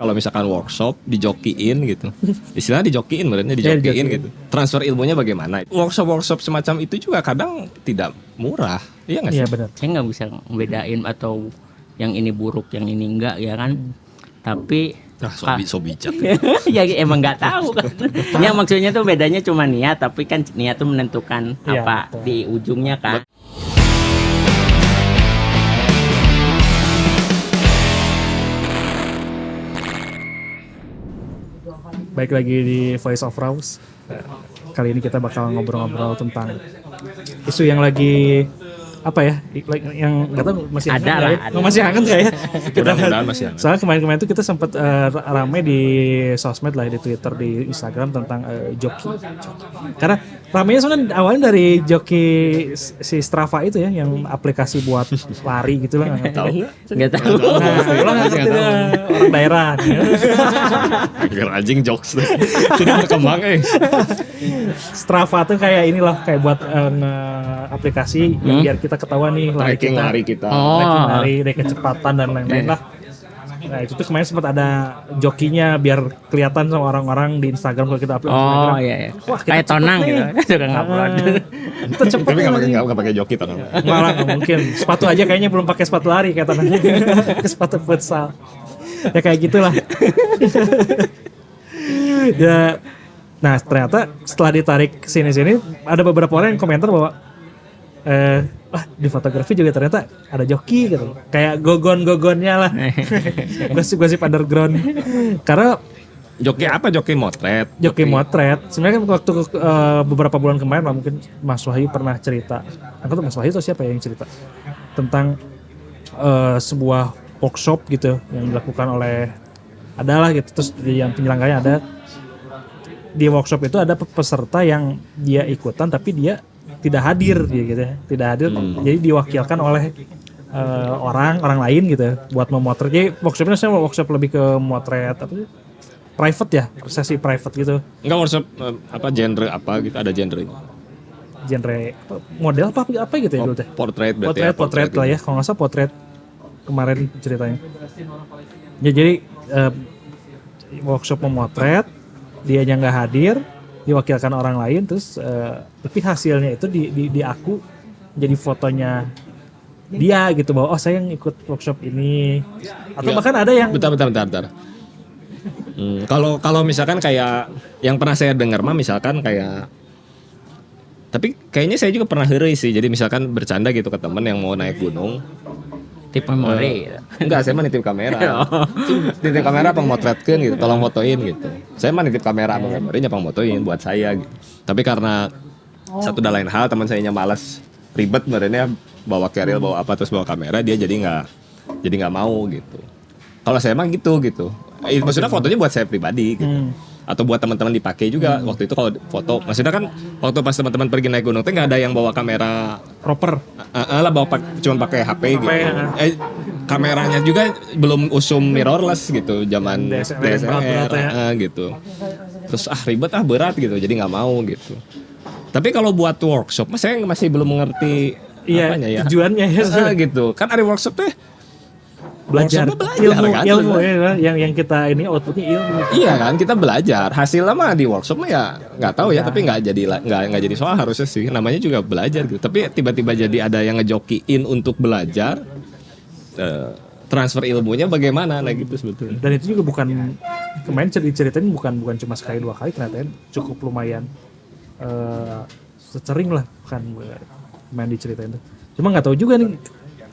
Kalau misalkan workshop dijokiin gitu, istilahnya dijokiin, berarti dijokiin gitu. Transfer ilmunya bagaimana? Workshop semacam itu juga kadang tidak murah, iya nggak sih? Iya benar. Saya nggak bisa bedain atau yang ini buruk, yang ini enggak ya kan. Tapi Nah, so bijak. ya emang nggak tahu kan. Ya maksudnya tuh bedanya cuma niat, tapi kan niat tuh menentukan Iya, apa betul. di ujungnya kan. Baik lagi di Voice of Rose. Kali ini kita bakal ngobrol-ngobrol tentang isu yang lagi apa ya? Yang nggak tahu masih Ada hangat nggak lah, ya? ada. Masih hangat nggak ya? Mudah-mudahan masih hangat. Soalnya kemarin itu kita sempat rame di sosmed lah, di Twitter, di Instagram tentang joki. Karena ramenya sebenarnya awalnya dari joki si Strava itu ya, yang aplikasi buat lari gitu lah. Nggak tahu. Nggak tahu. Nah, lo nggak ngerti dah, orang daerah. Agar anjing jokes tidak berkembang Strava tuh kayak ini loh, kayak buat aplikasi yang biar kita ketahuan nih tracking lari kita. tracking lari, dari kecepatan dan lain-lain lah. Nah itu tuh kemarin sempat ada jokinya biar kelihatan sama orang-orang di Instagram kalau kita upload Instagram. Oh iya iya. Wah, kita Kayak cepet tonang nih. gitu. Suka ngupload. Kita cepet Tapi nih. nggak pakai joki tangan. Malah nggak mungkin. Sepatu aja kayaknya belum pakai sepatu lari katanya. Pakai sepatu futsal. Ya kayak gitulah. Ya. Nah ternyata setelah ditarik sini-sini ada beberapa orang yang komentar bahwa di fotografi juga ternyata ada joki gitu. Kayak gogon-gogonnya lah. Gosip-gosip underground. Karena Joki apa? Joki motret. joki motret. Sebenarnya kan waktu beberapa bulan kemarin lah, mungkin Mas Wahyu pernah cerita. Aku tuh Mas Wahyu atau siapa yang cerita tentang sebuah workshop gitu yang dilakukan oleh adalah gitu, terus yang penyelenggaranya ada di workshop itu ada peserta yang dia ikutan tapi dia tidak hadir gitu ya. Tidak hadir jadi diwakilkan oleh orang lain gitu buat memotret. Jadi workshopnya saya workshop lebih ke motret apa sih? Private ya, sesi private gitu. Enggak workshop apa genre apa gitu, ada genre. Genre model apa gitu ya dulu teh. Portrait berarti. Potret lah ya, kalau nggak salah potret kemarin ceritanya. Ya jadi workshop memotret, dianya nggak hadir, diwakilkan orang lain, terus tapi hasilnya itu di aku jadi fotonya dia gitu, bahwa oh saya yang ikut workshop ini, atau bahkan ada yang Bentar. Kalau misalkan kayak yang pernah saya dengar mah misalkan kayak, tapi kayaknya saya juga pernah heureuy sih. Jadi misalkan bercanda gitu ke temen yang mau naik gunung. Tip memori. Enggak, saya mah nitip kamera. Nitip kamera pengmotretkeun gitu, tolong fotoin gitu. Saya mah nitip kamera memorinya pengmotoin buat saya gitu. Tapi karena satu dan lain hal teman sayanya malas ribet merenya bawa carrier, bawa apa terus bawa kamera, dia jadi nggak mau gitu. Kalau saya mah gitu. Maksudnya fotonya buat saya pribadi gitu. Atau buat teman-teman dipakai juga. Waktu itu kalau foto, maksudnya kan waktu pas teman-teman pergi naik gunung teh nggak ada yang bawa kamera proper. lah, cuma pakai HP gitu. Kameranya juga belum usum mirrorless gitu, zaman DSLR gitu. Terus ribet berat gitu, jadi nggak mau gitu. Tapi kalau buat workshop, saya masih belum mengerti apanya ya. Tujuannya ya. Gitu. Kan ada workshop teh belajar ilmu kan, ilmu ya, yang kita ini outputnya ilmu. Iya kan, kita belajar. Hasilnya mah di workshop mah ya nggak tahu ya, tapi nggak jadi soal harusnya sih. Namanya juga belajar gitu. Tapi tiba-tiba jadi ada yang ngejokiin untuk belajar, transfer ilmunya bagaimana, nah gitu sebetulnya. Dan itu juga bukan, kemarin ceritain bukan cuma sekali dua kali, ternyata cukup lumayan sering lah, bukan main diceritain tuh. Cuma nggak tahu juga nih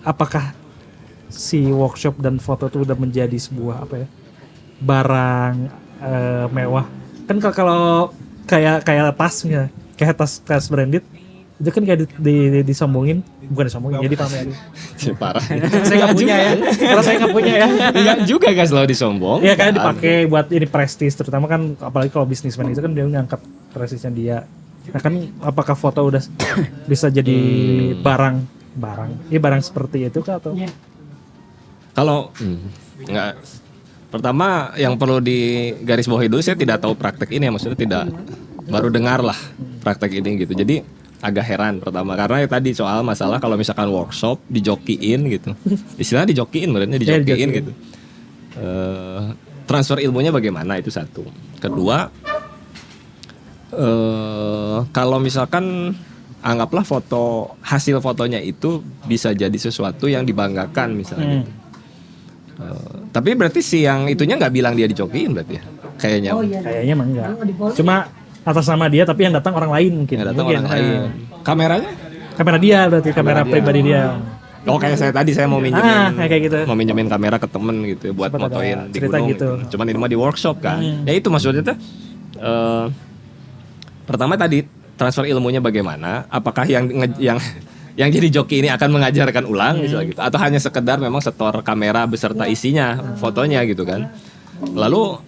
apakah si workshop dan foto itu udah menjadi sebuah apa ya, barang mewah. Kan kalau kayak tasnya, kayak tas branded itu kan kayak disombongin, bukan disombongin, jadi pamerin. Parah. Saya nggak punya ya, karena saya nggak punya ya. Enggak juga guys, selalu disombong. Iya kan dipakai buat ini prestis, terutama kan apalagi kalau bisnismen itu kan dia ngangkat prestisnya dia. Nah kan apakah foto udah bisa jadi barang seperti itu kah atau? Kalau enggak, pertama yang perlu digarisbawahi dulu, saya tidak tahu praktek ini ya, maksudnya baru dengar lah praktek ini gitu. Jadi agak heran pertama karena ya tadi soal masalah kalau misalkan workshop dijokiin gitu. Istilahnya dijokiin, berarti dijokiin gitu. transfer ilmunya bagaimana, itu satu. Kedua, kalau misalkan anggaplah hasil fotonya itu bisa jadi sesuatu yang dibanggakan misalnya. Tapi berarti si yang itunya nggak bilang dia dijokiin berarti ya? Kayaknya. Kayaknya mah enggak. Cuma atas nama dia tapi yang datang orang lain mungkin. Yang datang Mungkin, orang lain. Kameranya? Kamera dia berarti kamera pribadi dia. Oh kayak saya tadi, saya mau kayak gitu. mau minjemin kamera ke temen gitu buat Sempat ada motoin di cerita gunung gitu. Cuman ini mah di workshop kan. Ya itu maksudnya tuh pertama tadi transfer ilmunya bagaimana? Apakah yang jadi joki ini akan mengajarkan ulang misalnya gitu, atau hanya sekedar memang setor kamera beserta isinya fotonya gitu kan. Lalu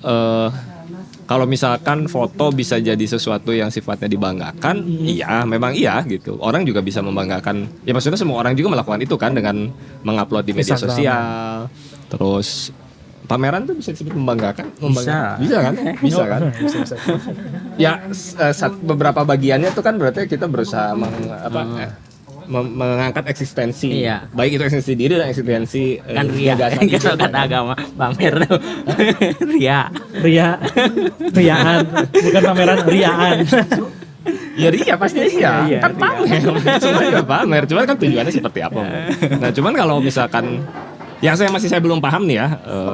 kalau misalkan foto bisa jadi sesuatu yang sifatnya dibanggakan, iya, memang iya gitu. Orang juga bisa membanggakan. Ya maksudnya semua orang juga melakukan itu kan dengan mengupload di media Instagram. sosial. Terus pameran tuh bisa disebut membanggakan. Bisa kan? Bisa kan? Bisa. Ya beberapa bagiannya tuh kan berarti kita berusaha mengangkat eksistensi, Iya. baik itu eksistensi diri dan eksistensi Kan ria, gagasan itu. kalau kata agama pamer tuh ria. Riaan, bukan pameran, riaan. Ya ria pasti iya, Iya, kan pamer, semuanya pamer, cuman kan tujuannya seperti apa. Nah cuman kalau misalkan yang saya belum paham nih ya,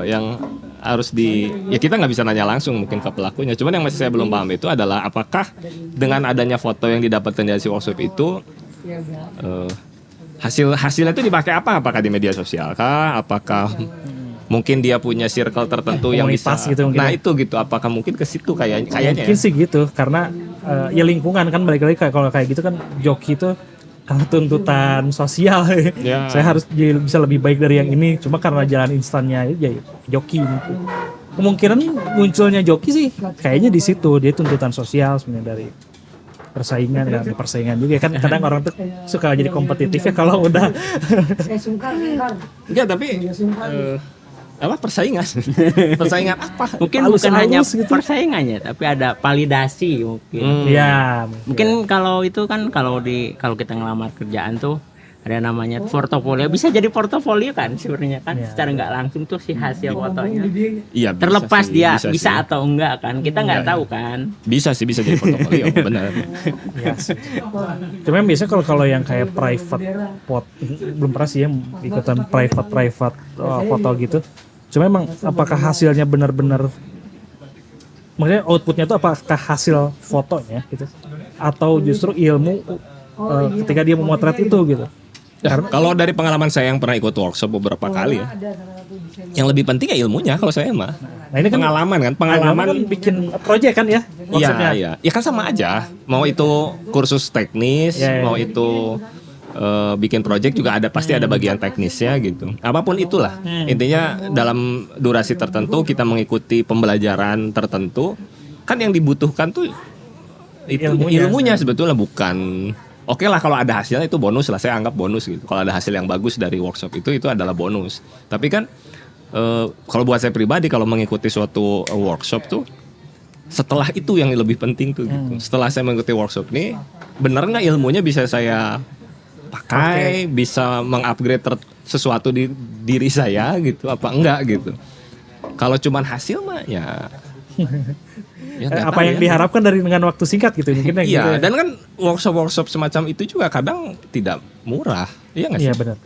yang harus ya kita nggak bisa nanya langsung mungkin ke pelakunya, cuman yang masih saya belum paham itu adalah apakah dengan adanya foto yang didapatkan dari si workshop itu hasilnya itu dipakai apa? Apakah di media sosial kah? Apakah mungkin dia punya circle tertentu yang bisa? Komunitas gitu mungkin Nah ya. itu gitu. Apakah mungkin ke situ kayaknya? Mungkin sih gitu, karena ya lingkungan kan balik lagi kalau kayak gitu kan joki itu karena tuntutan sosial. Ya. Saya harus bisa lebih baik dari yang ini, cuma karena jalan instannya ya joki gitu. Kemungkinan munculnya joki sih kayaknya di situ, dia tuntutan sosial sebenarnya dari persaingan dan persaingan juga kan, kadang orang tuh suka jadi kompetitif ya kalau udah Enggak, tapi apa persaingan? Persaingan apa? Mungkin Halus-halus bukan hanya gitu. persaingannya, tapi ada validasi mungkin. ya Mungkin kalau itu kan kalau kita ngelamar kerjaan tuh ada namanya portofolio, bisa jadi portofolio kan sebenarnya kan, Ya. secara nggak langsung tuh si hasil fotonya. Iya, bisa Terlepas sih, dia sih. bisa atau enggak kan, kita nggak Iya, tahu kan. Bisa jadi portofolio, benar. ya sih. Cuma biasanya kalau yang kayak private belum pernah sih ya ikutan private foto gitu. Cuma emang apakah hasilnya benar-benar, maksudnya outputnya itu apakah hasil fotonya gitu, atau justru ilmu ketika dia memotret itu gitu. Kalau dari pengalaman saya yang pernah ikut workshop beberapa kali ya, yang lebih penting ya ilmunya kalau saya mah. Nah ini kan Pengalaman kan bikin project kan ya maksudnya. Iya. Ya kan sama aja. Mau itu kursus teknis, Iya. mau itu bikin project juga pasti ada bagian teknisnya gitu. Apapun itulah. Intinya dalam durasi tertentu kita mengikuti pembelajaran tertentu, kan yang dibutuhkan tuh itu ilmunya sebetulnya, bukan. Oke lah kalau ada hasilnya itu bonus lah, saya anggap bonus gitu. Kalau ada hasil yang bagus dari workshop itu adalah bonus. Tapi kan kalau buat saya pribadi kalau mengikuti suatu workshop tuh setelah itu yang lebih penting tuh gitu. Setelah saya mengikuti workshop nih, benar nggak ilmunya bisa saya pakai, bisa mengupgrade sesuatu di diri saya gitu, apa enggak gitu. Kalau cuman hasil mah ya nggak Apa tahu yang ya. diharapkan dengan waktu singkat gitu mungkin Iya, gitu. dan kan workshop semacam itu juga kadang tidak murah. Iya nggak sih? Iya benar.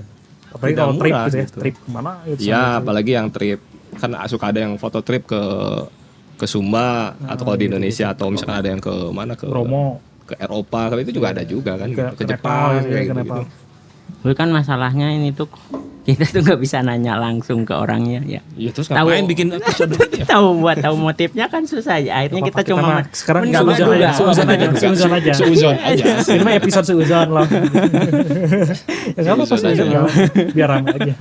Apalagi Tidak kalau trip murah gitu ya, gitu. trip kemana gitu. Iya, apalagi yang trip, kan suka ada yang foto trip ke Sumba, atau kalau di Indonesia atau misalkan ada yang ke mana, ke Bromo, ke Eropa, kalau itu juga ada juga kan, ke ke Nepal Jepang gitu ya, kayak ke gitu. Nepal. Tapi kan masalahnya ini tuh kita tuh nggak bisa nanya langsung ke orangnya ya. Iya, terus Tahu. ngapain bikin episode ya? tahu motifnya kan susah ya. Akhirnya kita Apa-apa, cuma mah sekarang menduga seuzon aja, juga. seuzon aja, seuzon aja. Seuzon aja. Ini mah episode seuzon loh. Ya nggak apa-apa Seuzon aja. seuzon, biar ramai aja.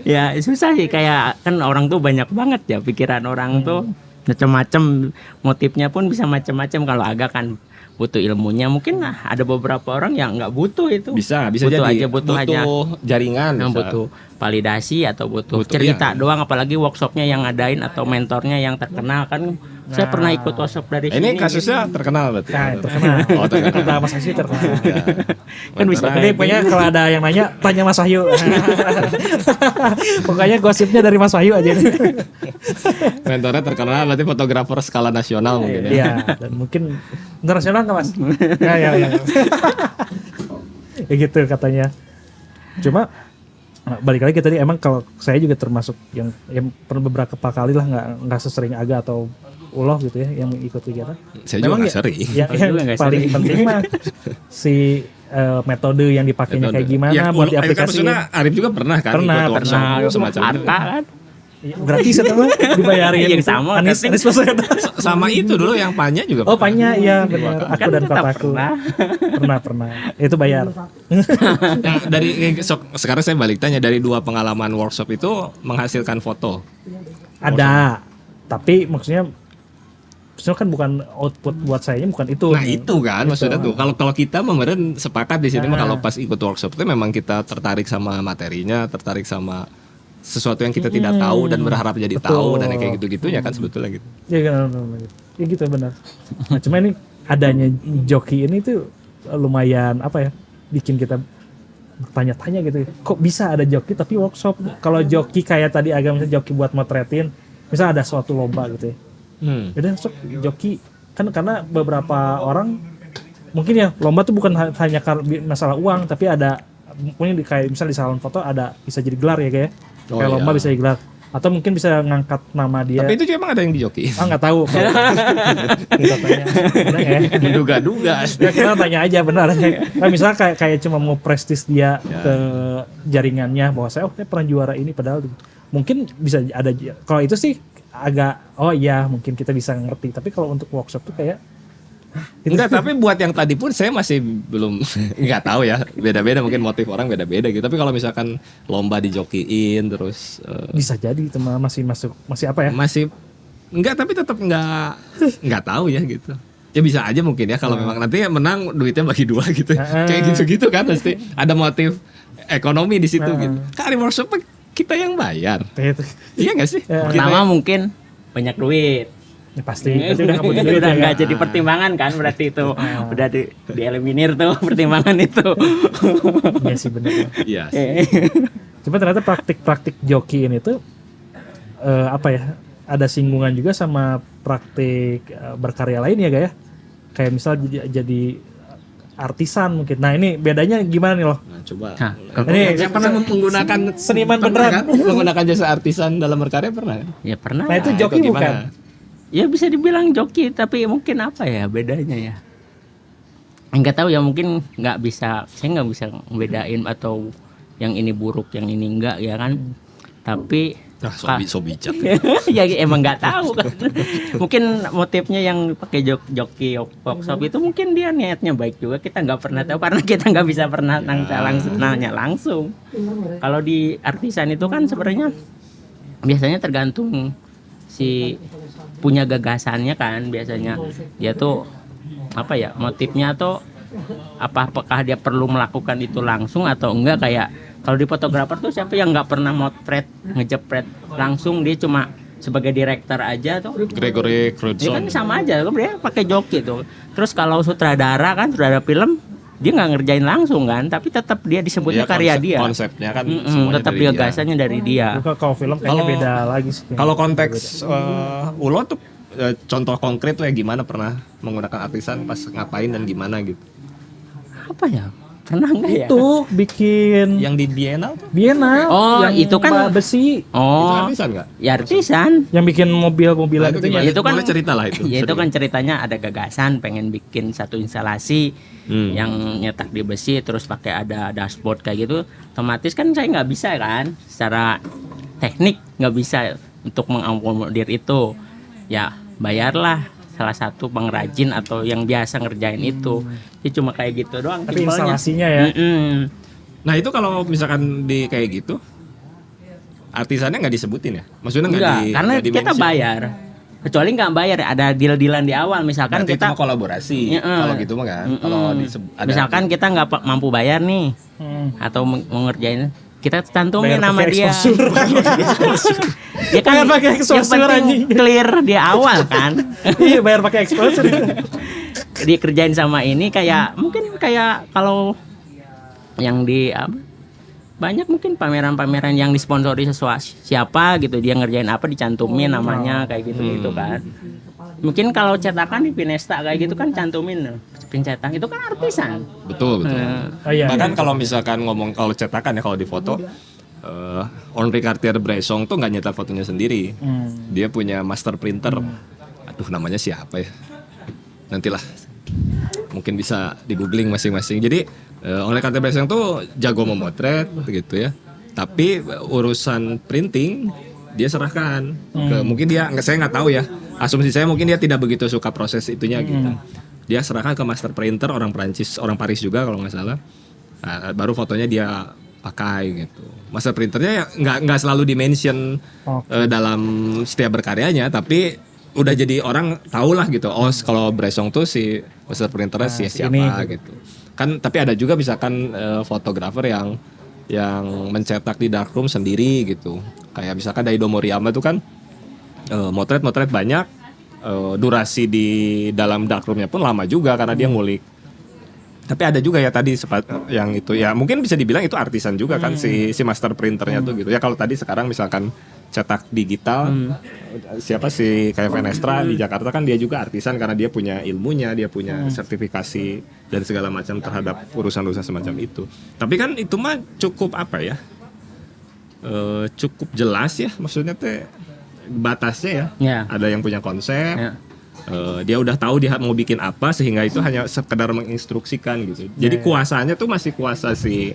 Ya susah sih, kayak kan orang tuh banyak banget ya pikiran orang tuh macam-macam, motifnya pun bisa macam-macam. Kalau agak kan butuh ilmunya, mungkin ada beberapa orang yang nggak butuh itu. Bisa butuh jadi. aja, butuh aja jaringan, yang bisa. butuh validasi atau butuh Butuh, cerita iya. doang, apalagi workshopnya yang ngadain atau mentornya yang terkenal kan Saya pernah ikut workshop dari Ini sini. kasusnya terkenal berarti. Nah, terkenal. Oh, terkenal. Kita Mas Wahyu terkenal. Ya. Kan bisa Jadi pokoknya kalau ada yang nanya, tanya Mas Wahyu. Pokoknya gosipnya dari Mas Wahyu aja. Mentornya terkenal berarti fotografer skala nasional mungkin ya. Iya, dan mungkin internasional nggak Mas? Ya. Ya gitu katanya. Cuma balik lagi tadi emang kalau saya juga termasuk yang pernah beberapa kali lah nggak sesering Aga atau Uloh gitu ya yang ikut kegiatan. Saya juga nggak ya, sering. Ya, Saya yang juga nggak paling sering. penting mah si metode yang dipakainya kayak gimana Ya, buat kan diaplikasiin. maksudnya Arif juga pernah kan Pernah, ikut workshop Nah, semacam itu. Arka kan. Iya, gratis atau mah dibayarin Yang gitu. sama, Anis tapi- Baswedan. Sama itu dulu yang Panya juga. Oh pernah. Panya iya benar. Aku Kan dan tetap kotaku. pernah. Pernah. Itu bayar. Yang dari sekarang saya balik tanya dari 2 pengalaman workshop itu menghasilkan foto. Ada. Tapi maksudnya kan bukan output buat saya bukan itu. Nah itu kan maksudnya tuh kalau kita kemarin sepakat di sini mah kalau pas ikut workshop itu memang kita tertarik sama materinya, tertarik sama sesuatu yang kita tidak tahu dan berharap jadi tahu dan yang kayak gitu-gitunya kan sebetulnya gitu. Ya kan ya gitu benar. Nah, cuma ini adanya joki ini tuh lumayan apa ya bikin kita bertanya-tanya gitu. Kok bisa ada joki tapi workshop? Kalau joki kayak tadi agak misalnya joki buat motretin, misal ada suatu lomba gitu ya. Udah sok joki kan karena beberapa orang mungkin ya lomba tuh bukan hanya masalah uang tapi ada mungkin kayak misal di salon foto ada bisa jadi gelar ya kayak Oh, kayak iya. lomba bisa jadi gelar atau mungkin bisa ngangkat nama dia. Tapi itu emang ada yang dijoki. Nggak tahu. Kita tanya. Bener ya? Diduga-duga. Ya, kita tanya aja benar. Nah, misalnya kayak cuma mau prestis dia ke jaringannya bahwa saya pernah juara ini padahal mungkin bisa ada kalau itu sih agak oh iya mungkin kita bisa ngerti tapi kalau untuk workshop tuh kayak Enggak, tapi buat yang tadi pun saya masih belum nggak tahu ya. Beda-beda mungkin motif orang beda-beda gitu. Tapi kalau misalkan lomba dijokiin terus bisa jadi itu masih apa ya? masih enggak tapi tetap nggak tahu ya gitu. Ya bisa aja mungkin ya kalau memang nanti yang menang duitnya bagi 2 gitu. Kayak gitu-gitu kan pasti ada motif ekonomi di situ gitu. Kan di workshop kita yang bayar. Kayak itu. Iya nggak sih? Pertama mungkin banyak duit. Ya, pasti udah nggak punya duit Udah ya. nggak jadi pertimbangan kan berarti itu udah dieliminir tuh pertimbangan itu. Iya sih benar. Iya. Cuma ternyata praktik joki ini tuh apa ya? Ada singgungan juga sama praktik berkarya lain ya, ya? Kayak misal jadi artisan mungkin. Nah ini bedanya gimana nih loh? Nah, coba. Nah, Ini Saya pernah menggunakan seniman pernah beneran. kan? Menggunakan jasa artisan dalam berkarya pernah kan? Ya pernah. Nah itu Nah, joki itu gimana? bukan? Ya bisa dibilang joki tapi mungkin apa ya bedanya ya? Enggak tahu ya mungkin nggak bisa saya nggak bisa ngebedain atau yang ini buruk yang ini enggak ya kan. Tapi Nah, so bijak. ya emang nggak tahu kan. Mungkin motifnya yang pakai joki workshop itu mungkin dia niatnya baik juga kita nggak pernah tahu karena kita nggak bisa pernah nanya langsung. Kalau di artisan itu kan sebenarnya biasanya tergantung si punya gagasannya kan biasanya dia tuh apa ya motifnya tuh apakah dia perlu melakukan itu langsung atau enggak kayak kalau di fotografer tuh siapa yang nggak pernah motret ngejepret langsung dia cuma sebagai director aja tuh Gregory dia kan Crewdson. sama aja dia pakai joki tuh terus kalau sutradara film dia nggak ngerjain langsung kan tapi tetap dia disebutnya karya dia Konsepnya kan semuanya tetap dari dia. gagasannya dari dia. Kalau film kayaknya Kalau- beda lagi sih. Kalau konteks Ulo tuh contoh konkret tuh ya gimana pernah menggunakan artisan pas ngapain dan gimana gitu. Apa ya pernah nggak ya Itu bikin Yang di Biennale tuh Biennale Oh, yang itu kan- besi itu oh artisan nggak? ya artisan. yang bikin mobil-mobilan Nah, itu gimana? ya. itu kan- Boleh cerita lah itu. Ya itu kan ceritanya ada gagasan pengen bikin satu instalasi yang nyetak di besi terus pakai ada dashboard kayak gitu otomatis kan saya nggak bisa kan secara teknik nggak bisa untuk mengakomodir itu ya bayarlah salah satu pengrajin atau yang biasa ngerjain itu ya cuma kayak gitu doang Tapi simpelnya. instalasinya ya. Nah itu kalau misalkan di kayak gitu artisannya nggak disebutin ya? Maksudnya nggak Enggak, di karena nggak di kita mention? bayar kecuali nggak bayar ada deal-dealan di awal misalkan Berarti kita itu mah kolaborasi. Kalau gitu mah kan. Kalau ada misalkan kita nggak mampu bayar nih Hmm. atau mengerjain kita cantumin Bayar nama pakai dia. exposure. Ya kan Bayar pakai yang exposure, penting anjing. clear di awal kan. Iya, bayar pakai exposure. Dia kerjain sama ini kayak mungkin kayak kalau yang di apa, banyak mungkin pameran-pameran yang disponsori siapa gitu, dia ngerjain apa dicantumin namanya kayak gitu kan. Mungkin kalau cetakan di Pinesta kayak gitu kan cantumin pencetak itu kan artisan. Betul. Oh, iya, Bahkan iya. kalau misalkan ngomong kalau cetakan ya, kalau di foto Henri Cartier-Bresson tuh nggak nyetak fotonya sendiri. Dia punya master printer. Aduh, namanya siapa ya? Nantilah. Mungkin bisa di googling masing-masing. Jadi Henri Cartier-Bresson tuh jago memotret gitu ya. Tapi urusan printing dia serahkan ke, mungkin dia saya nggak tahu ya. Asumsi saya mungkin dia tidak begitu suka proses itunya gitu. Dia serahkan ke master printer orang Prancis, orang Paris juga kalau nggak salah. Nah, baru fotonya dia pakai gitu. Master printernya ya nggak selalu dimention dalam setiap berkaryanya, tapi udah jadi orang tahu lah gitu. Oh, kalau Bresson tuh si master printernya siapa ini. gitu. Kan tapi ada juga misalkan fotografer yang mencetak di darkroom sendiri gitu. Kayak misalkan Daido Moriyama tuh kan motret banyak, durasi di dalam darkroomnya pun lama juga karena dia ngulik. Tapi ada juga ya tadi yang itu ya mungkin bisa dibilang itu artisan juga kan si master printernya tuh gitu ya. Kalau tadi sekarang misalkan cetak digital, siapa sih kayak Venestra di Jakarta kan dia juga artisan karena dia punya ilmunya, dia punya sertifikasi dan segala macam terhadap urusan-urusan semacam itu. Tapi kan itu mah cukup apa ya, cukup jelas ya, maksudnya teh batasnya ya. Ya. Ada yang punya konsep, Ya. dia udah tahu dia mau bikin apa sehingga itu hanya sekedar menginstruksikan gitu. Jadi kuasanya tuh masih kuasa si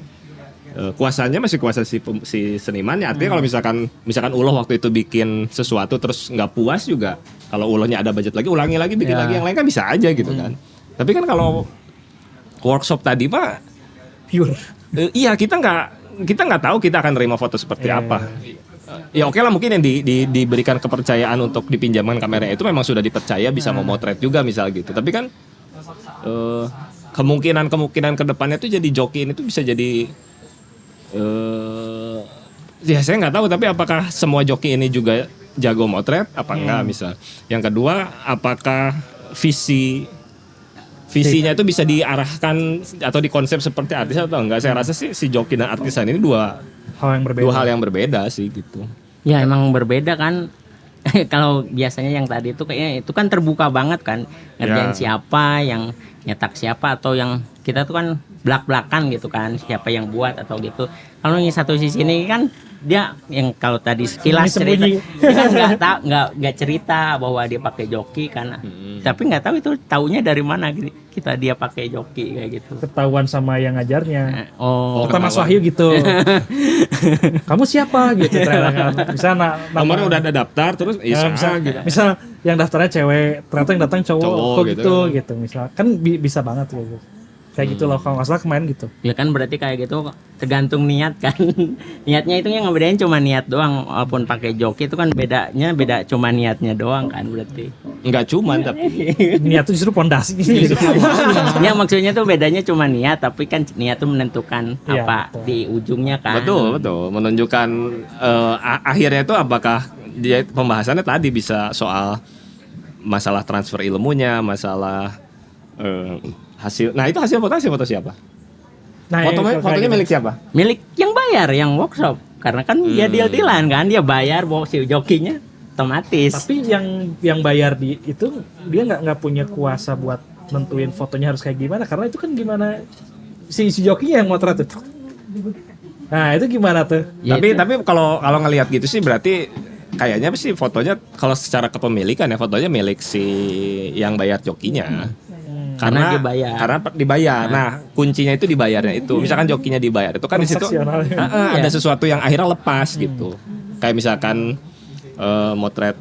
senimannya. Artinya kalau misalkan Uloh waktu itu bikin sesuatu terus nggak puas juga, kalau Ulohnya ada budget lagi ulangi lagi bikin lagi yang lain kan bisa aja gitu kan. Tapi kan kalau workshop tadi Pak, Pure. iya kita nggak tahu kita akan terima foto seperti apa. Ya oke lah, mungkin yang diberikan kepercayaan untuk dipinjamkan kameranya itu memang sudah dipercaya bisa memotret juga misal gitu. Tapi kan kemungkinan ke depannya tuh jadi joki ini tuh bisa jadi ya saya nggak tahu, tapi apakah semua joki ini juga jago motret apa enggak misal. Yang kedua, apakah visinya itu bisa diarahkan atau dikonsep seperti artis atau enggak. Saya rasa sih si joki dan artisan ini dua hal yang berbeda sih gitu. Ya emang berbeda kan. Kalau biasanya yang tadi itu kayaknya itu kan terbuka banget kan, ngerjain siapa, yang nyetak siapa, atau yang kita tuh kan belak-belakan gitu kan, siapa yang buat atau gitu. Kalau yang satu sisi ini kan dia yang kalau tadi sekilas cerita, dia kan nggak cerita bahwa dia pakai joki kan, tapi nggak tahu itu taunya dari mana kita dia pakai joki kayak gitu. Ketahuan sama yang ngajarnya. Oh, Kata Mas Wahyu gitu. Kamu siapa gitu ternyata kan. Misalnya Nomornya udah ada daftar terus gitu. misal yang daftarnya cewek, ternyata yang datang cowok kok gitu. gitu. Misal kan bisa banget gitu. Kayak gitu loh kalau nggak salah kemarin gitu. ya kan berarti kayak gitu tergantung niat kan. Niatnya itu yang ngebedain cuma niat doang, walaupun pakai joki itu kan beda cuma niatnya doang kan berarti. Enggak cuman tapi Niat itu justru pondasi. Ya maksudnya tuh bedanya cuma niat, tapi kan niat tuh menentukan Iya, apa betul. di ujungnya kan. betul menunjukkan akhirnya itu apakah dia pembahasannya tadi bisa soal masalah transfer ilmunya, masalah hasil. Nah, itu hasil foto siapa? Nah, Fotonya milik siapa? Milik yang bayar, yang workshop. Karena kan dia deal-dealan kan, dia bayar bawa si jokinya otomatis. Tapi yang bayar di itu dia nggak punya kuasa buat nentuin fotonya harus kayak gimana, karena itu kan gimana si jokinya yang motret tuh. Nah itu gimana tuh? Ya, Tapi kalau ngelihat gitu sih berarti kayaknya sih fotonya kalau secara kepemilikan ya fotonya milik si yang bayar jokinya. Karena dia bayar. Karena dibayar. Nah, kuncinya itu dibayarnya itu. Misalkan jokinya dibayar, itu kan di situ Transaksional. ada sesuatu yang akhirnya lepas gitu. Kayak misalkan motret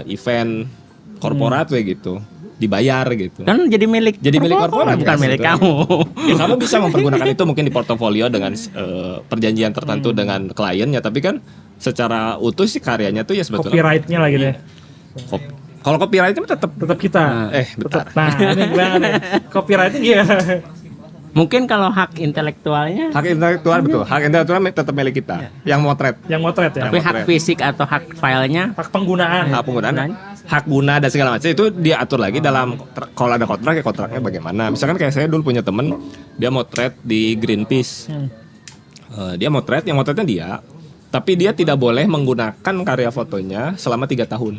event korporat kayak gitu. Dibayar gitu. kan jadi milik korporat bukan kan, milik sebetulnya. kamu. Ya, kamu bisa mempergunakan itu mungkin di portofolio dengan perjanjian tertentu dengan kliennya, tapi kan secara utuh sih karyanya tuh ya sebetulnya Copyrightnya lah gitu ya. kalau copyright itu tetap Tetap kita. bentar. Nah ini gimana nih? Copyrightnya gimana? Mungkin kalau hak intelektualnya, Hak intelektual betul. Hak intelektual tetap milik kita. Yang motret. Yang motret ya. tapi hak fisik atau hak filenya Hak penggunaan. Hak penggunaan, hak guna dan segala macam itu diatur lagi dalam kalau ada kontrak ya kontraknya bagaimana. Misalkan kayak saya dulu punya temen dia motret di Greenpeace. Dia motret, yang motretnya dia, tapi dia tidak boleh menggunakan karya fotonya selama 3 tahun.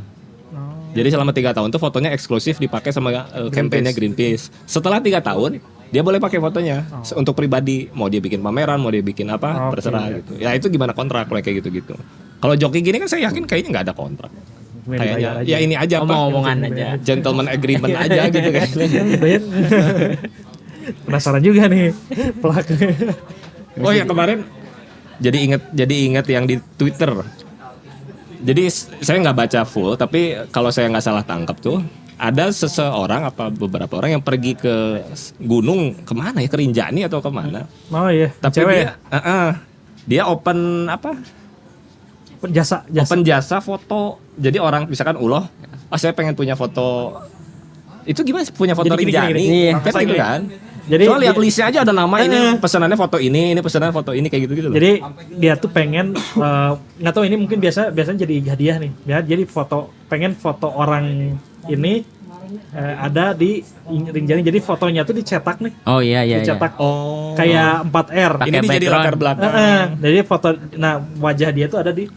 Jadi selama 3 tahun tuh fotonya eksklusif dipakai sama kampanye Greenpeace. Setelah 3 tahun dia boleh pakai fotonya untuk pribadi, mau dia bikin pameran, mau dia bikin apa, terserah gitu. Ya itu gimana kontrak kalau kayak gitu-gitu. Kalau joki gini kan saya yakin kayaknya nggak ada kontrak. Kayaknya ya ini aja apa? omong-omongan aja. Gentleman agreement aja gitu kan. Penasaran juga nih pelaku. Oh ya kemarin jadi inget yang di Twitter. Jadi saya nggak baca full, tapi kalau saya nggak salah tangkap tuh ada seseorang apa beberapa orang yang pergi ke gunung kemana ya, ke Rinjani atau kemana? Oh iya. Tapi Cewek. dia open apa? Jasa. Open jasa foto. Jadi orang misalkan saya pengen punya foto. Itu gimana sih punya foto Jadi gini, Rinjani? gini. Kan gitu kan? Jadi Soal lihat dia- listnya aja ada nama ini pesanannya foto ini pesanan foto ini kayak gitu-gitu loh. Jadi dia tuh pengen nggak tahu ini mungkin biasanya jadi hadiah nih. Ya, jadi pengen foto orang ini ada di Rinjani. Jadi fotonya tuh dicetak nih. Oh iya. Dicetak Oh. kayak 4R. Pakai Ini jadi background. latar belakang. Jadi wajah dia tuh ada di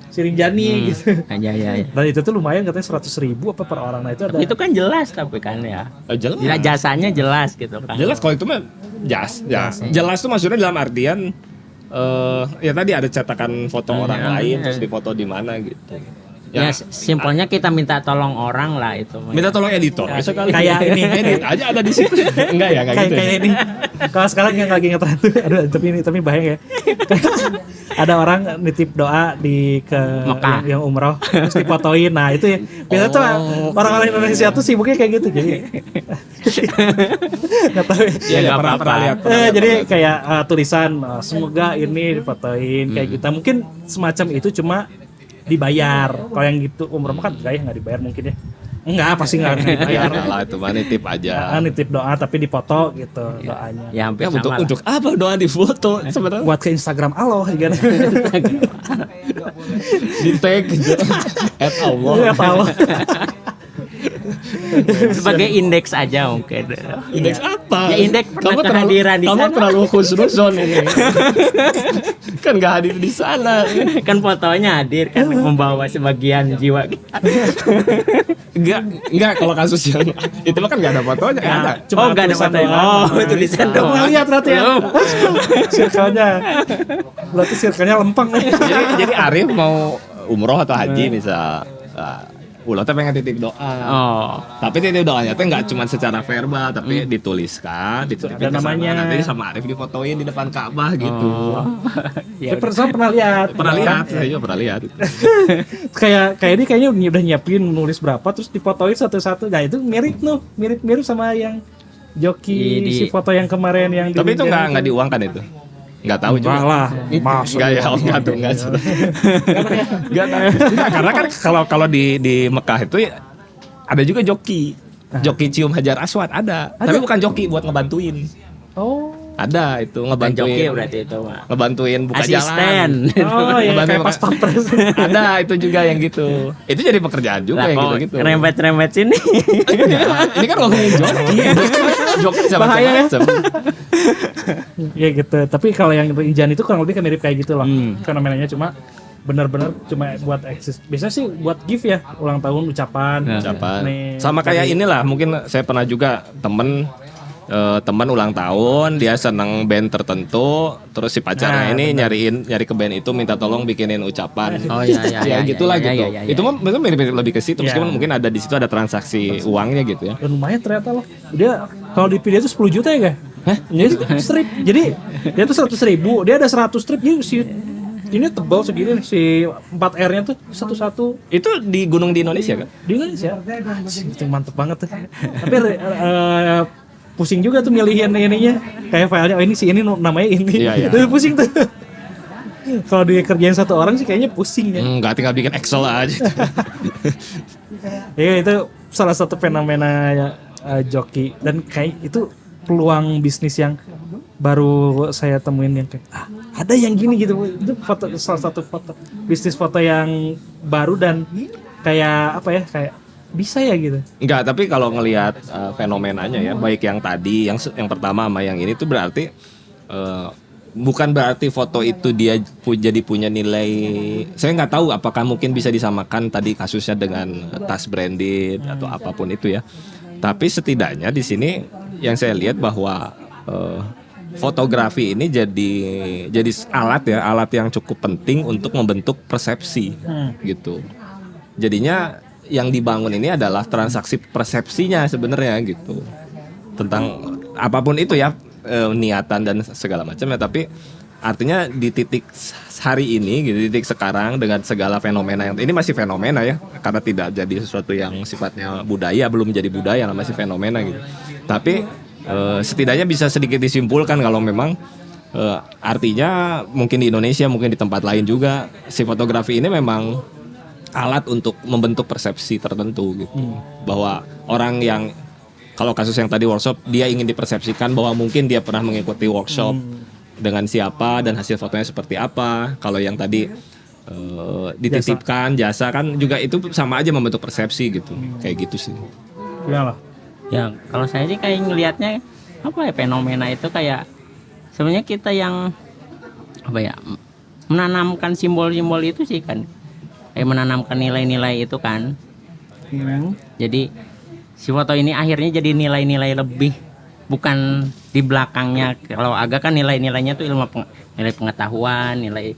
si Rinjani gitu. Iya. Dan itu tuh lumayan katanya 100.000 apa per orang. Nah itu ada. Itu kan jelas tapi kan ya. Jelas. Ya, jasanya jelas gitu kan. Jelas kalau itu mah jelas tuh maksudnya dalam artian ya tadi ada cetakan foto orang lain terus difoto di mana gitu. Ya, simpelnya kita minta tolong orang lah itu. Minta tolong editor. Misalkan Kayak ini. edit aja ada di situ. Enggak ya, enggak gitu. Kayak ini. Kalau sekarang yang lagi ngetren tuh, aduh tapi bahaya ya. Ada orang nitip doa ke Mekah. yang umroh terus difotoin. Nah, itu ya. Biasanya tuh orang-orang Indonesia tuh sibuknya kayak gitu. Jadi enggak tahu. Ya, nggak pernah apa-apa. lihat. Jadi kayak tulisan semoga ini difotoin kayak gitu. Mungkin semacam itu cuma dibayar. Kalau yang gitu umroh kan nggak dibayar mungkin ya. Enggak, pasti enggak dibayar. Ya lah itu mah nitip aja. Nitip doa tapi dipoto gitu doanya. Ya hampir Ya sama lah. untuk apa doa di foto sebenarnya? Buat ke Instagram Allah gitu. Di tag gitu. Allah. Ya Allah. Sebagai indeks aja mungkin. Indeks apa? Ya, indeks pernah kehadiran di kamu sana. terlalu khusnuzon ini. Kan nggak hadir di sana. Kan fotonya hadir kan membawa sebagian jiwa kita. Enggak kalau kasus yang itu mah kan nggak ada fotonya, nggak ada. Cuma Oh, nggak ada tulisan fotonya. doang. Oh, tulisan Nggak doang. pernah lihat berarti ya. Belum. Circle-nya. Berarti circle-nya lempeng nih. Jadi Arif mau umroh atau haji misal, Ulo teh pengen titip doa. Oh. Tapi titip doanya teh nggak cuma secara verbal, tapi dituliskan, dititipin Ada ke sana. namanya. Nanti sama Arif difotoin di depan Ka'bah gitu. Ya, Saya pernah lihat. Pernah lihat, saya juga pernah lihat. Kayak ini kayaknya udah nyiapin nulis berapa terus difotoin satu-satu. Nah, itu mirip sama yang joki si foto yang kemarin yang Tapi itu Rinjani nggak diuangkan itu. Nggak tahu juga. Enggak lah. Masuk. Enggak ya, enggak tuh, enggak. Enggak tahu. Enggak, karena kan kalau di Mekah itu ya, ada juga joki. Joki cium Hajar Aswad ada. Tapi bukan joki buat ngebantuin. Oh. Ada itu bukan joki ngebantuin. berarti itu mah. Ngebantuin buka Asisten. jalan. Oh iya Ngebantuin kayak buka- pas pampres. Ada itu juga yang gitu. Itu jadi pekerjaan juga Lah yang kok gitu-gitu. rembet-rembet sini. Ini kan ngomongin joki. Joki bisa Bahaya ya. macam-macam. Ya gitu. Tapi kalau yang Rinjani itu kurang lebih mirip kayak gitulah. Fenomenanya cuma benar-benar cuma buat eksis. Biasanya sih buat gift ya, ulang tahun ucapan. Ucapan. Nih, Sama kayak inilah, mungkin saya pernah juga teman ulang tahun, dia seneng band tertentu, terus si pacarnya ini nyari ke band itu minta tolong bikinin ucapan. Oh iya Ya gitulah iya, gitu. iya, iya. Itu mah betul mirip lebih ke situ, Iya. meskipun mungkin ada di situ ada transaksi uangnya gitu ya. Dan lumayan ternyata loh. Dia kalau di video itu 10 juta ya gak? Hah? Jadi strip. Jadi dia tuh 100.000, dia ada 100 strip. Jadi si ini tebal segini nih, si 4R-nya tuh satu-satu Itu di gunung di Indonesia kan? di Indonesia. Anjing, itu mantep banget tuh. Tapi pusing juga tuh milihin ininya. Kayak filenya, oh ini si ini namanya ini. Iya, iya. Itu pusing tuh. Kalau dikerjain satu orang sih kayaknya pusing ya. Enggak, tinggal bikin Excel aja. Ya itu salah satu fenomena joki dan kayak itu peluang bisnis yang baru saya temuin yang kayak ada yang gini gitu. Itu foto, salah satu foto bisnis foto yang baru dan kayak apa ya, kayak bisa ya gitu. Enggak, tapi kalau ngelihat fenomenanya ya, baik yang tadi, yang pertama sama yang ini tuh berarti bukan berarti foto itu dia jadi punya nilai. Saya nggak tahu apakah mungkin bisa disamakan tadi kasusnya dengan tas branded atau apapun itu ya. Tapi setidaknya di sini yang saya lihat bahwa fotografi ini jadi alat yang cukup penting untuk membentuk persepsi gitu. Jadinya yang dibangun ini adalah transaksi persepsinya sebenarnya gitu, tentang apapun itu ya, niatan dan segala macam ya. Tapi artinya di titik hari ini gitu, di titik sekarang dengan segala fenomena yang ini masih fenomena ya, karena tidak jadi sesuatu yang sifatnya budaya, belum jadi budaya, masih fenomena gitu. Tapi setidaknya bisa sedikit disimpulkan kalau memang artinya mungkin di Indonesia, mungkin di tempat lain juga, si fotografi ini memang alat untuk membentuk persepsi tertentu gitu. Bahwa orang yang, kalau kasus yang tadi workshop, dia ingin dipersepsikan bahwa mungkin dia pernah mengikuti workshop dengan siapa dan hasil fotonya seperti apa. Kalau yang tadi dititipkan jasa kan juga itu sama aja membentuk persepsi gitu. Kayak gitu sih. Gimana? Ya kalau saya sih kayak ngelihatnya apa ya, fenomena itu kayak sebenarnya kita yang apa ya, menanamkan simbol-simbol itu sih kan, kayak menanamkan nilai-nilai itu kan. Jadi si foto ini akhirnya jadi nilai-nilai lebih, bukan di belakangnya. Kalau agak kan nilai-nilainya tuh nilai pengetahuan, nilai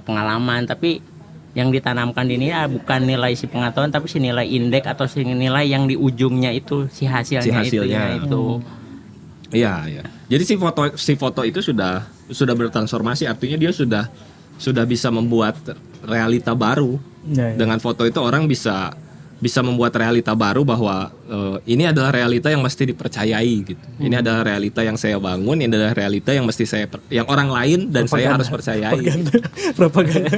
pengalaman, tapi yang ditanamkan di ini bukan nilai si pengetahuan, tapi si nilai indeks atau si nilai yang di ujungnya itu si hasilnya. Itu. Iya, iya. Jadi si foto itu sudah bertransformasi, artinya dia sudah bisa membuat realita baru. Ya. Dengan foto itu orang bisa membuat realita baru bahwa ini adalah realita yang mesti dipercayai gitu. Ini adalah realita yang saya bangun, ini adalah realita yang mesti yang orang lain dan propaganda, saya harus percayai. Propaganda.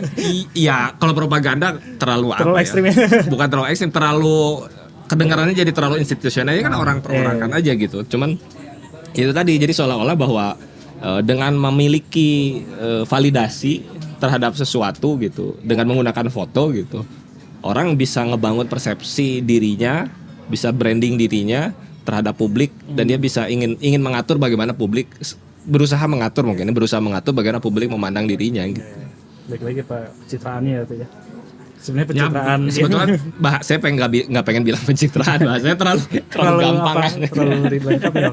Iya, kalau propaganda terlalu ekstrim ya? Bukan terlalu ekstrim, terlalu kedengarannya jadi terlalu institusional. Ini kan orang perorangan aja gitu. Cuman itu tadi, jadi seolah-olah bahwa dengan memiliki validasi terhadap sesuatu gitu, dengan menggunakan foto gitu, orang bisa ngebangun persepsi dirinya, bisa branding dirinya terhadap publik, dan dia bisa ingin mengatur bagaimana publik, berusaha mengatur bagaimana publik memandang dirinya gitu. Lagi-lagi pencitraannya itu ya. Sebenarnya pencitraan. Ya, sebetulnya saya nggak pengen bilang pencitraan, bahasanya terlalu gampang kan. Terlalu lengkap ya.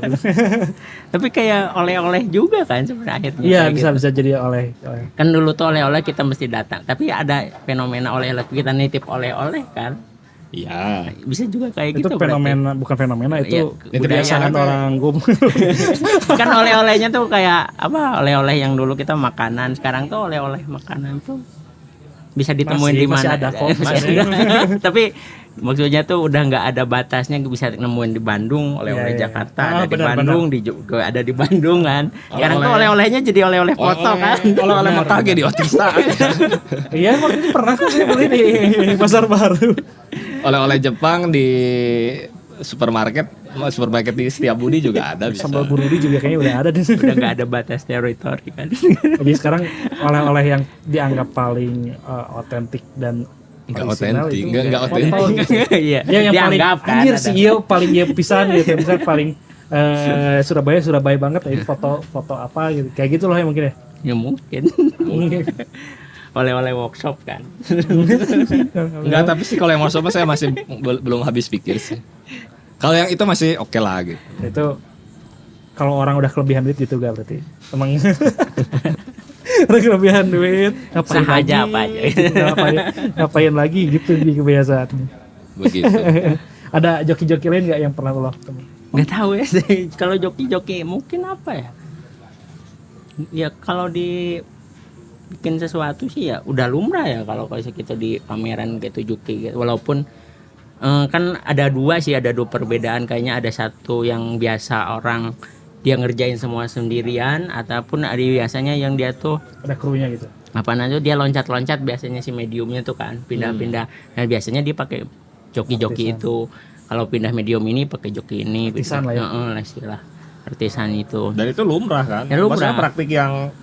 Tapi kayak oleh-oleh juga kan sebenarnya akhirnya. Iya, bisa gitu. Bisa jadi oleh. Kan dulu tuh oleh-oleh kita mesti datang, tapi ada fenomena oleh-oleh kita nitip oleh-oleh kan. Iya. Bisa juga kayak itu gitu. Itu fenomena, bukan fenomena, itu kebiasaan orang gum. Kan oleh-olehnya tuh kayak apa? Oleh-oleh yang dulu kita makanan, sekarang tuh oleh-oleh makanan tuh bisa ditemuin di mana. Masih ada kok. Tapi maksudnya tuh udah nggak ada batasnya, bisa nemuin di Bandung, oleh-oleh Jakarta ada di Bandung, juga ada di Bandung kan. Sekarang tuh oleh-olehnya jadi oleh-oleh foto kan. Oleh-oleh Mekah di Otista. Iya, waktu itu pernah kan saya beli di Pasar Baru. Oleh-oleh Jepang di supermarket di Setiabudi juga ada. Sambal bururi juga kayaknya udah ada deh. Udah nggak ada batas teritori kan. Jadi sekarang oleh-oleh yang dianggap paling otentik dan nggak otentik, nggak otentik. Iya. Yang dianggap paling anjir sih, iya paling ya pisan gitu. Misalnya paling Surabaya banget ya, foto apa gitu. Kayak gitu loh ya mungkin ya. Ya mungkin. Oleh-oleh workshop kan. Enggak, tapi sih kalau yang workshop saya masih belum habis pikir sih. Kalau yang itu masih oke lah gitu. Itu kalau orang udah kelebihan duit gitu gak berarti? Emang udah kelebihan duit, ngapain lagi? Apa aja. Ngapain lagi gitu di kebiasaan. Begitu. Ada joki-joki lain gak yang pernah lo ketemu? Gak tahu ya sih. Kalau joki-joki mungkin apa ya? Ya kalau bikin sesuatu sih ya udah lumrah ya kalau kita di pameran gitu joki gitu. Walaupun kan ada dua perbedaan kayaknya. Ada satu yang biasa orang dia ngerjain semua sendirian, ataupun ada biasanya yang dia tuh ada krunya gitu. Apa namanya, dia loncat-loncat biasanya si mediumnya tuh kan pindah-pindah. Dan biasanya dia pakai joki-joki itu. Kalau pindah medium ini pakai joki ini. Artisan lah ya. Istilah artisan itu. Dan itu lumrah kan? Ya, lumrah. Maksudnya praktik yang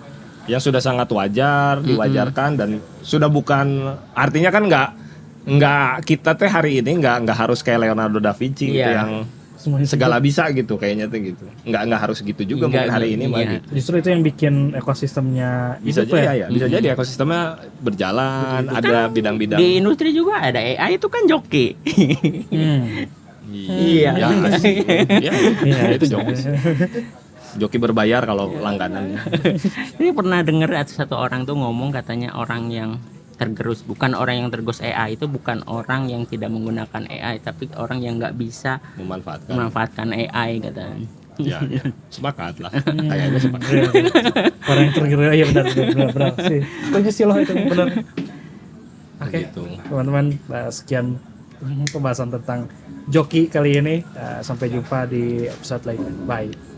sudah sangat wajar, diwajarkan dan sudah bukan artinya kan nggak kita teh hari ini nggak harus kayak Leonardo da Vinci gitu Iya. yang Semuanya segala bisa gitu kayaknya tuh gitu. Nggak harus gitu juga Nggak, mungkin hari ini mah iya. gitu. justru itu yang bikin ekosistemnya Bisa hidup jadi ya, bisa jadi ekosistemnya berjalan, ada bidang-bidang. Di industri juga ada AI itu kan joki. Iya. Ya, Iya, itu joki. Joki berbayar kalau langganannya. Ini pernah dengar satu orang tuh ngomong katanya orang yang tergerus, bukan orang yang tergerus AI itu bukan orang yang tidak menggunakan AI, tapi orang yang nggak bisa memanfaatkan AI katanya. Ya, sepakat lah. Kayaknya sepakat. Orang yang tergerak, iya benar sih. Setuju sih loh itu benar. Oke, Begitu. teman-teman, sekian pembahasan tentang joki kali ini. Sampai jumpa di episode lainnya. Bye.